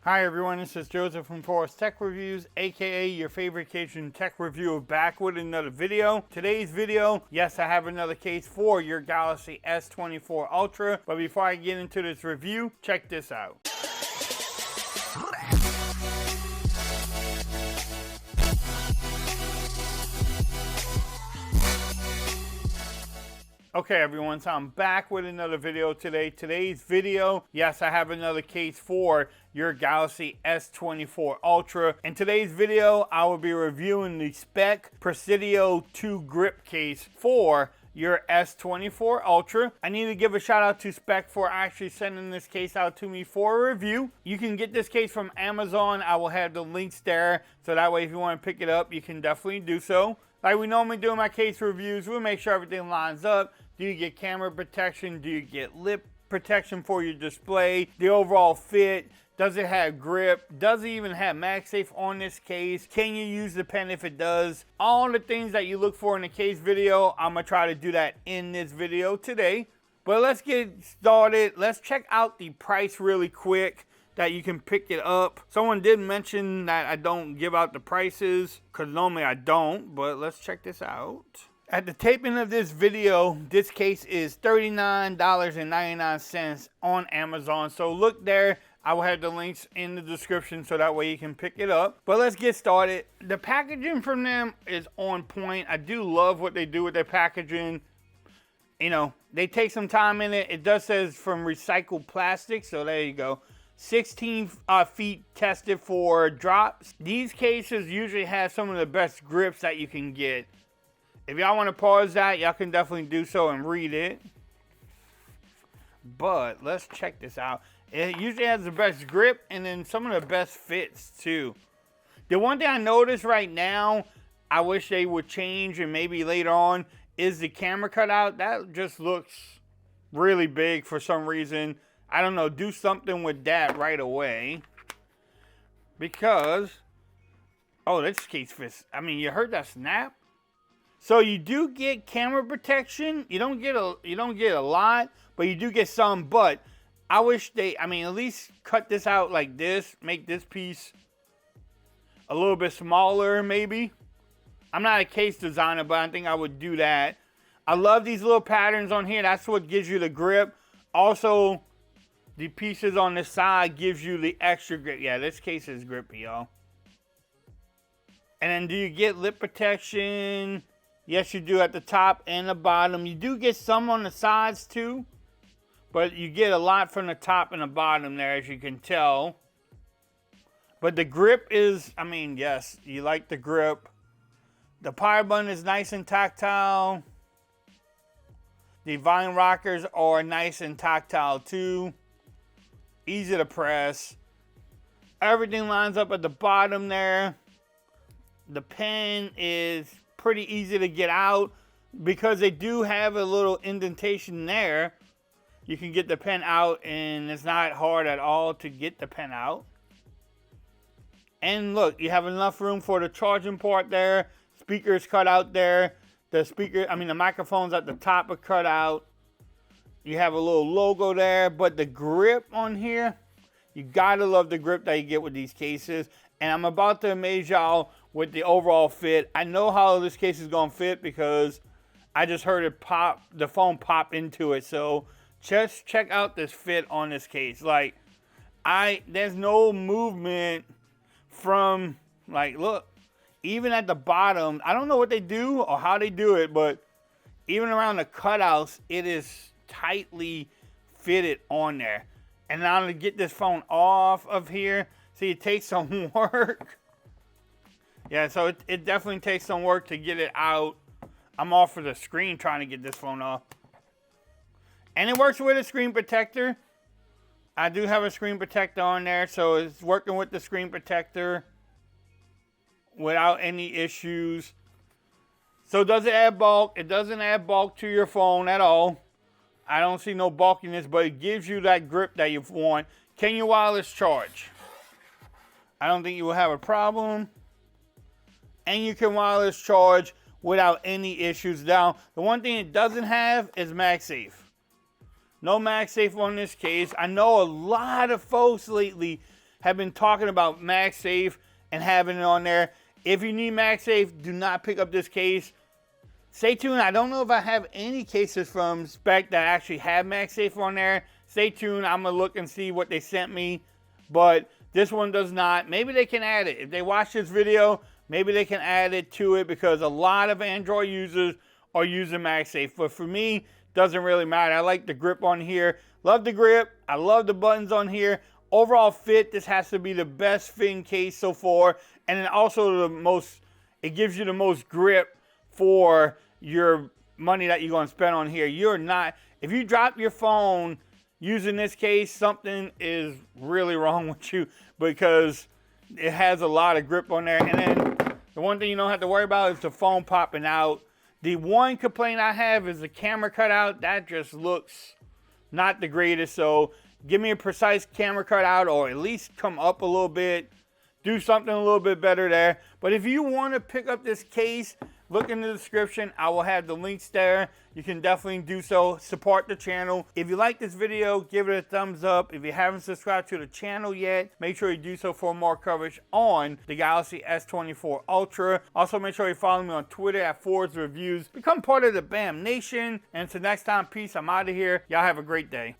Hi everyone, this is Joseph from Forest Tech Reviews, aka your favorite Cajun tech reviewer, back with another video. Today's video, yes, I have another case for your Galaxy S24 Ultra, but before I get into this review, check this out. Okay everyone, so I'm back with another video today. Today's video, yes, I have another case for your Galaxy S24 Ultra. In today's video, I will be reviewing the Speck Presidio 2 grip case for your S24 Ultra. I need to give a shout out to Speck for actually sending this case out to me for a review. You can get this case from Amazon. I will have the links there, so that way if you want to pick it up, you can definitely do so. Like we normally do in my case reviews, we'll make sure everything lines up. Do you get camera protection? Do you get lip protection for your display? The overall fit? Does it have grip? Does it even have MagSafe on this case? Can you use the pen if it does? All the things that you look for in a case video, I'm gonna try to do that in this video today. But let's get started. Let's check out the price really quick that you can pick it up. Someone did mention that I don't give out the prices, because normally I don't, but let's check this out. At the taping of this video, this case is $39.99 on Amazon. So look there. I will have the links in the description so that way you can pick it up. But let's get started. The packaging from them is on point. I do love what they do with their packaging. You know, they take some time in it. It does says from recycled plastic, so there you go. 16 feet tested for drops. These cases usually have some of the best grips that you can get. If y'all want to pause that, y'all can definitely do so and read it. But let's check this out. It usually has the best grip and then some of the best fits too. The one thing I noticed right now, I wish they would change and maybe later on, is the camera cutout. That just looks really big for some reason. I don't know, do something with that right away. Because, oh, this case fits. I mean, you heard that snap? So you do get camera protection. You don't get a lot, but you do get some. But I wish they, I mean, at least cut this out like this. Make this piece a little bit smaller, maybe. I'm not a case designer, but I think I would do that. I love these little patterns on here. That's what gives you the grip. Also, the pieces on the side gives you the extra grip. Yeah, this case is grippy, y'all. And then do you get lip protection? Yes, you do at the top and the bottom. You do get some on the sides too, but you get a lot from the top and the bottom there, as you can tell. But the grip is, I mean, yes, you like the grip. The power button is nice and tactile. The volume rockers are nice and tactile too. Easy to press. Everything lines up at the bottom there. The pen is pretty easy to get out because they do have a little indentation there. You can get the pen out and it's not hard at all to get the pen out. And look, you have enough room for the charging port there. Speakers cut out there. The microphones at the top are cut out. You have a little logo there, but the grip on here, you gotta love the grip that you get with these cases. And I'm about to amaze y'all with the overall fit. I know how this case is gonna fit because I just heard it pop, the phone pop into it. So just check out this fit on this case. Like, there's no movement from, like, look, even at the bottom, I don't know what they do or how they do it, but even around the cutouts, it is tightly fitted on there. And now to get this phone off of here, see, it takes some work. Yeah, so it definitely takes some work to get it out. I'm off for the screen trying to get this phone off. And it works with a screen protector. I do have a screen protector on there, so it's working with the screen protector without any issues. So does it add bulk? It doesn't add bulk to your phone at all. I don't see no bulkiness, but it gives you that grip that you want. Can you wireless charge? I don't think you will have a problem. And you can wireless charge without any issues. Now, the one thing it doesn't have is MagSafe. No MagSafe on this case. I know a lot of folks lately have been talking about MagSafe and having it on there. If you need MagSafe, do not pick up this case. Stay tuned. I don't know if I have any cases from Speck that actually have MagSafe on there. Stay tuned. I'm going to look and see what they sent me. But this one does not. Maybe they can add it. If they watch this video, maybe they can add it to it, because a lot of Android users are using MagSafe. But for me, doesn't really matter. I like the grip on here. Love the grip. I love the buttons on here. Overall fit, this has to be the best fitting case so far. And then also it gives you the most grip for your money that you're going to spend on here. If you drop your phone using this case, something is really wrong with you, because it has a lot of grip on there. And then the one thing you don't have to worry about is the phone popping out. The one complaint I have is the camera cutout. That just looks not the greatest. So give me a precise camera cutout, or at least come up a little bit. Do something a little bit better there. But if you want to pick up this case, look in the description. I will have the links there. You can definitely do so. Support the channel. If you like this video, give it a thumbs up. If you haven't subscribed to the channel yet, make sure you do so for more coverage on the Galaxy S24 Ultra. Also, make sure you follow me on Twitter at Ford's Reviews. Become part of the BAM Nation. And until next time, peace. I'm out of here. Y'all have a great day.